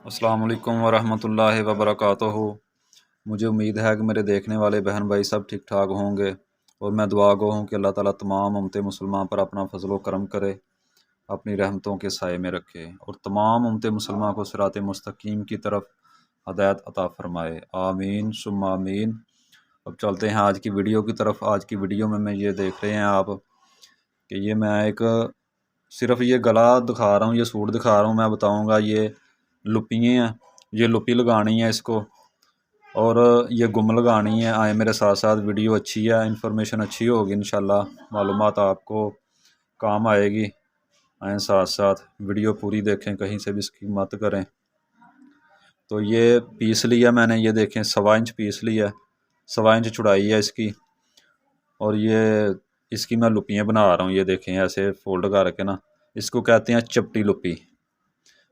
अस्सलाम वालेकुम वरहमतुल्लाहि वबरकातुहू। मुझे उम्मीद है कि मेरे देखने वाले बहन भाई सब ठीक ठाक होंगे और मैं दुआ गो हूँ कि अल्लाह ताला तमाम उम्मत मुसलमान पर अपना फजल करम करे, अपनी रहमतों के साए में रखे और तमाम उम्मत मुसलमान को सिरात मुस्तकीम की तरफ हदायत अता फ़रमाए। आमीन सुम्मा आमीन। अब चलते हैं आज की वीडियो की तरफ। आज की वीडियो में मैं ये देख रहे हैं आप कि ये मैं एक सिर्फ ये गला दिखा रहा हूँ, ये सूट दिखा रहा हूँ। मैं बताऊँगा ये लुपियाँ हैं, ये लुपी लगानी है इसको और ये गुम लगानी है। आए मेरे साथ साथ, वीडियो अच्छी है, इन्फॉर्मेशन अच्छी होगी, इंशाल्लाह मालूमात आपको काम आएगी। आए साथ साथ वीडियो पूरी देखें, कहीं से भी स्किप मत करें। तो ये पीस लिया मैंने, ये देखें 1.25 इंच पीस लिया, 1.25 इंच चौड़ाई है इसकी। और ये इसकी मैं लुपियाँ बना रहा हूँ, ये देखें ऐसे फोल्ड करके ना, इसको कहते हैं चपटी लुपी।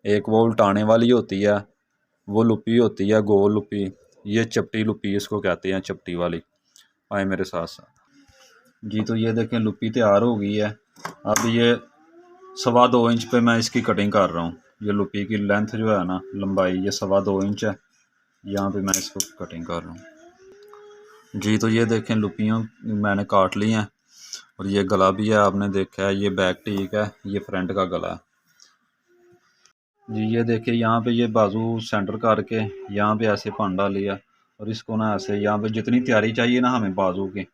एक वो उल्टाने वाली होती है, वो लुपी होती है गोल लुपी, ये चपटी लुपी इसको कहते हैं, चपटी वाली। आए मेरे साथ साथ जी। तो ये देखें लुपी तैयार हो गई है। अब ये 2.25 इंच पे मैं इसकी कटिंग कर रहा हूँ। ये लुपी की लेंथ जो है ना, लंबाई, ये 2.25 इंच है। यहाँ पे मैं इसको कटिंग कर रहा हूँ जी। तो ये देखें लुपियाँ मैंने काट ली हैं और ये गला भी है, आपने देखा है। ये बैक टीक है, ये फ्रंट का गला है जी। ये देखिए यहाँ पे ये बाजू सेंटर करके यहाँ पे ऐसे पांडा लिया और इसको ना ऐसे यहाँ पे जितनी तैयारी चाहिए ना हमें बाजू की,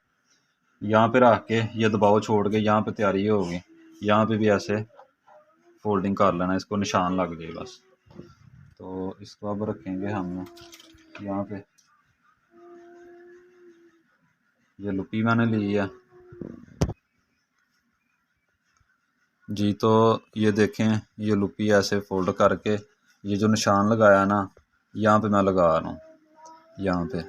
यहाँ पे रख के ये दबाव छोड़ के यहाँ पे तैयारी होगी। यहाँ पे भी ऐसे फोल्डिंग कर लेना, इसको निशान लग जाए बस। तो इसको अब रखेंगे हम यहाँ पे। ये लुपी मैंने ली है जी। तो ये देखें ये लुपी ऐसे फोल्ड करके ये जो निशान लगाया ना, यहाँ पे मैं लगा रहा हूँ, यहाँ पे।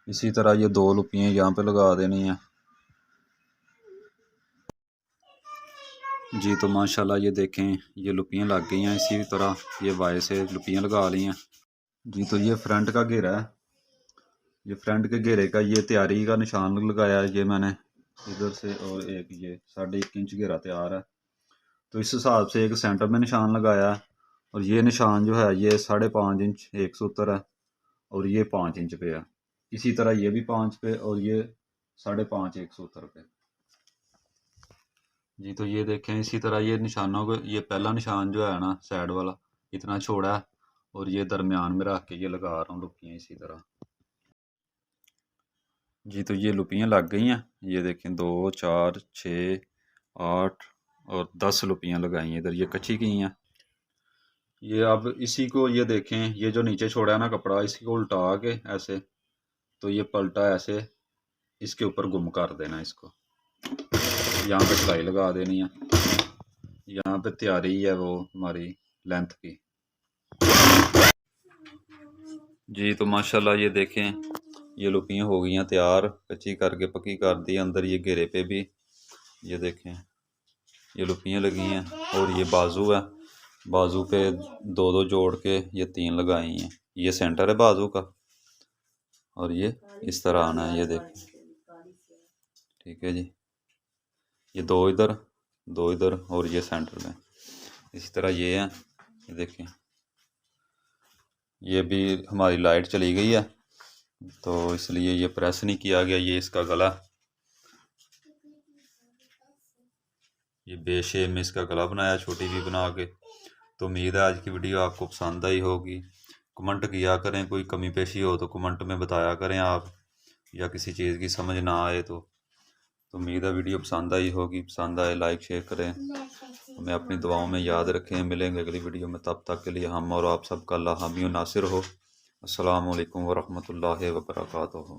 इसी तरह ये 2 लुपियाँ यहाँ पे लगा देनी है जी। तो माशाल्लाह ये देखें ये लुपियाँ लग गई हैं। इसी तरह ये वाई से लुपियाँ लगा ली हैं जी। तो ये फ्रंट का घेरा है, ये फ्रंट के घेरे का ये तैयारी का निशान लगाया है ये मैंने इधर से, और एक ये 1.5 इंच घेरा तैयार है। तो इस हिसाब से एक सेंटर में निशान लगाया है और ये निशान जो है ये 5.5 इंच एक सूत्र है और ये 5 इंच पे है। इसी तरह ये भी 5 पे और ये 5.5 एक सूत्र पे जी। तो ये देखें इसी तरह ये निशानों को, ये पहला निशान जो है ना साइड वाला इतना छोड़ा है और ये दरमियान में रख के ये लगा रहा हूँ लुपियाँ इसी तरह जी। तो ये लुपियाँ लग गई हैं, ये देखें 2 4 6 8 और 10 लुपियाँ लगाई हैं इधर, ये कच्ची की हैं। ये अब इसी को ये देखें, ये जो नीचे छोड़ा है ना कपड़ा, इसी को उल्टा के ऐसे, तो ये पलटा ऐसे इसके ऊपर गुम कर देना इसको। यहाँ पे सिलाई लगा देनी है, यहाँ पे तैयारी है वो हमारी लेंथ की जी। तो माशाल्लाह ये देखें ये लुपियाँ हो गई हैं तैयार, कच्ची करके पक्की कर दी। अंदर ये घेरे पे भी ये देखें ये लुपियाँ लगी हैं और ये बाजू है, बाजू पे 2 जोड़ के ये 3 लगाई हैं। ये सेंटर है बाजू का और ये इस तरह आना है, ये देखें ठीक है जी। ये 2 इधर 2 इधर और ये सेंटर में इसी तरह ये है। ये देखें ये भी हमारी लाइट चली गई है तो इसलिए ये प्रेस नहीं किया गया। ये इसका गला, ये बे शेप में इसका गला बनाया, छोटी भी बना के। तो उम्मीद है आज की वीडियो आपको पसंद आई होगी। कमेंट किया करें, कोई कमी पेशी हो तो कमेंट में बताया करें आप, या किसी चीज़ की समझ ना आए तो उम्मीद है वीडियो पसंद आई होगी। पसंद आए लाइक शेयर करें, हमें अपनी दुआओं में याद रखें। मिलेंगे अगली वीडियो में, तब तक के लिए हम और आप सबका अल्लाह हामी और नासिर हो। अस्सलामु अलैकुम वरहमतुल्लाहि वबरकातुहू।